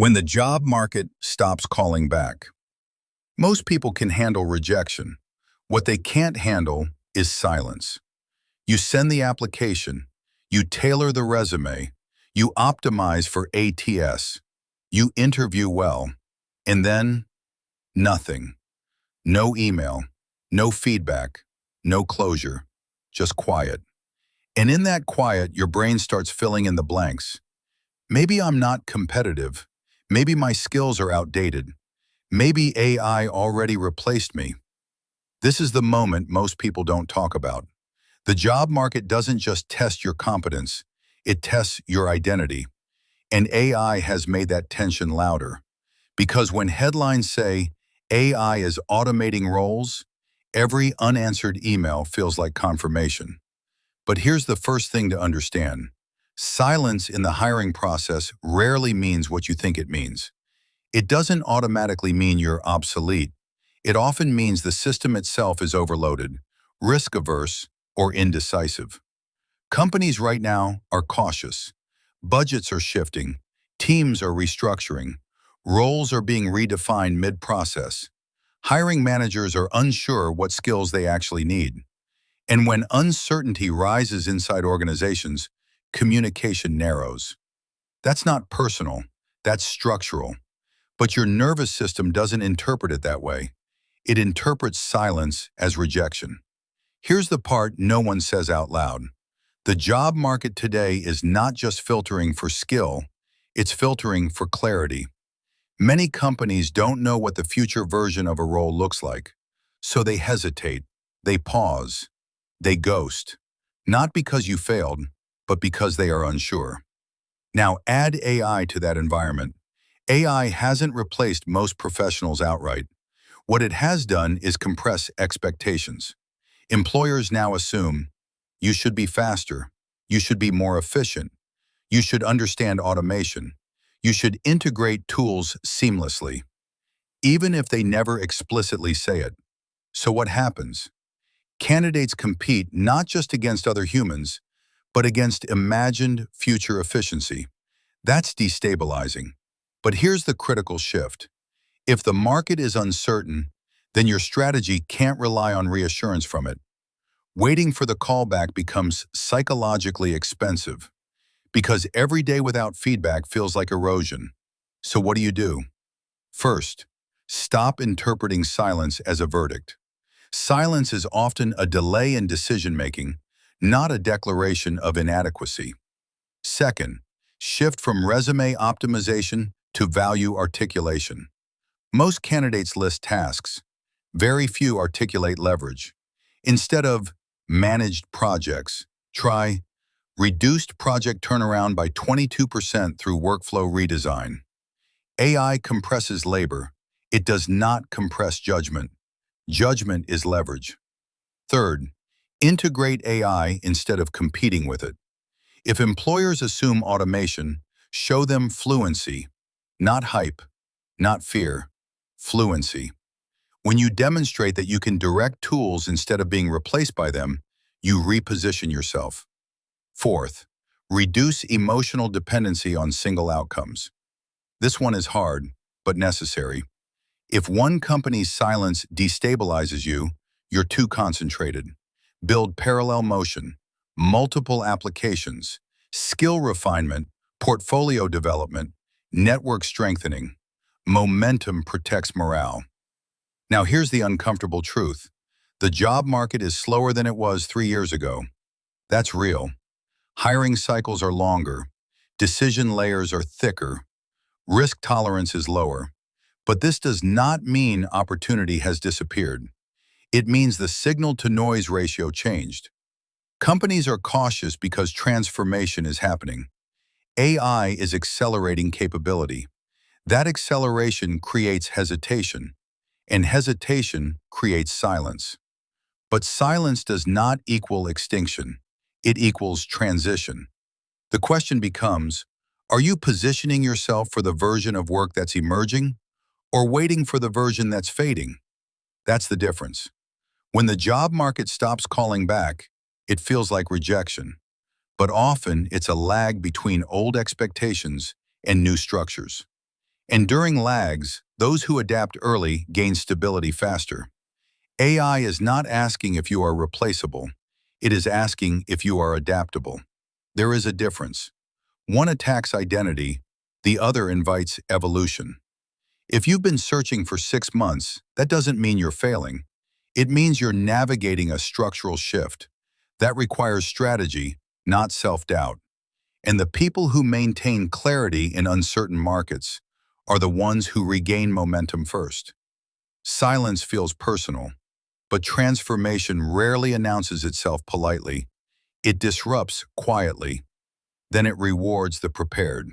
When the job market stops calling back, most people can handle rejection. What they can't handle is silence. You send the application, you tailor the resume, you optimize for ATS, you interview well, and then nothing. No email, no feedback, no closure, just quiet. And in that quiet, your brain starts filling in the blanks. Maybe I'm not competitive. Maybe my skills are outdated. Maybe AI already replaced me. This is the moment most people don't talk about. The job market doesn't just test your competence, it tests your identity. And AI has made that tension louder. Because when headlines say AI is automating roles, every unanswered email feels like confirmation. But here's the first thing to understand. Silence in the hiring process rarely means what you think it means. It doesn't automatically mean you're obsolete. It often means the system itself is overloaded, risk-averse, or indecisive. Companies right now are cautious. Budgets are shifting. Teams are restructuring. Roles are being redefined mid-process. Hiring managers are unsure what skills they actually need. And when uncertainty rises inside organizations, communication narrows. That's not personal, that's structural. But your nervous system doesn't interpret it that way. It interprets silence as rejection. Here's the part no one says out loud. The job market today is not just filtering for skill, it's filtering for clarity. Many companies don't know what the future version of a role looks like, so they hesitate, they pause, they ghost. Not because you failed, but because they are unsure. Now add AI to that environment. AI hasn't replaced most professionals outright. What it has done is compress expectations. Employers now assume you should be faster, you should be more efficient, you should understand automation, you should integrate tools seamlessly, even if they never explicitly say it. So what happens? Candidates compete not just against other humans, but against imagined future efficiency. That's destabilizing. But here's the critical shift. If the market is uncertain, then your strategy can't rely on reassurance from it. Waiting for the callback becomes psychologically expensive because every day without feedback feels like erosion. So what do? First, stop interpreting silence as a verdict. Silence is often a delay in decision-making, not a declaration of inadequacy. Second, shift from resume optimization to value articulation. Most candidates list tasks. Very few articulate leverage. Instead of managed projects, try reduced project turnaround by 22% through workflow redesign. AI compresses labor. It does not compress judgment. Judgment is leverage. Third, integrate AI instead of competing with it. If employers assume automation, show them fluency, not hype, not fear, fluency. When you demonstrate that you can direct tools instead of being replaced by them, you reposition yourself. Fourth, reduce emotional dependency on single outcomes. This one is hard, but necessary. If one company's silence destabilizes you, you're too concentrated. Build parallel motion, multiple applications, skill refinement, portfolio development, network strengthening. Momentum protects morale. Now here's the uncomfortable truth. The job market is slower than it was 3 years ago. That's real. Hiring cycles are longer. Decision layers are thicker. Risk tolerance is lower. But this does not mean opportunity has disappeared. It means the signal-to-noise ratio changed. Companies are cautious because transformation is happening. AI is accelerating capability. That acceleration creates hesitation, and hesitation creates silence. But silence does not equal extinction. It equals transition. The question becomes, are you positioning yourself for the version of work that's emerging, or waiting for the version that's fading? That's the difference. When the job market stops calling back, it feels like rejection. But often it's a lag between old expectations and new structures. And during lags, those who adapt early gain stability faster. AI is not asking if you are replaceable. It is asking if you are adaptable. There is a difference. One attacks identity, the other invites evolution. If you've been searching for 6 months, that doesn't mean you're failing. It means you're navigating a structural shift. That requires strategy, not self-doubt. And the people who maintain clarity in uncertain markets are the ones who regain momentum first. Silence feels personal, but transformation rarely announces itself politely. It disrupts quietly. Then it rewards the prepared.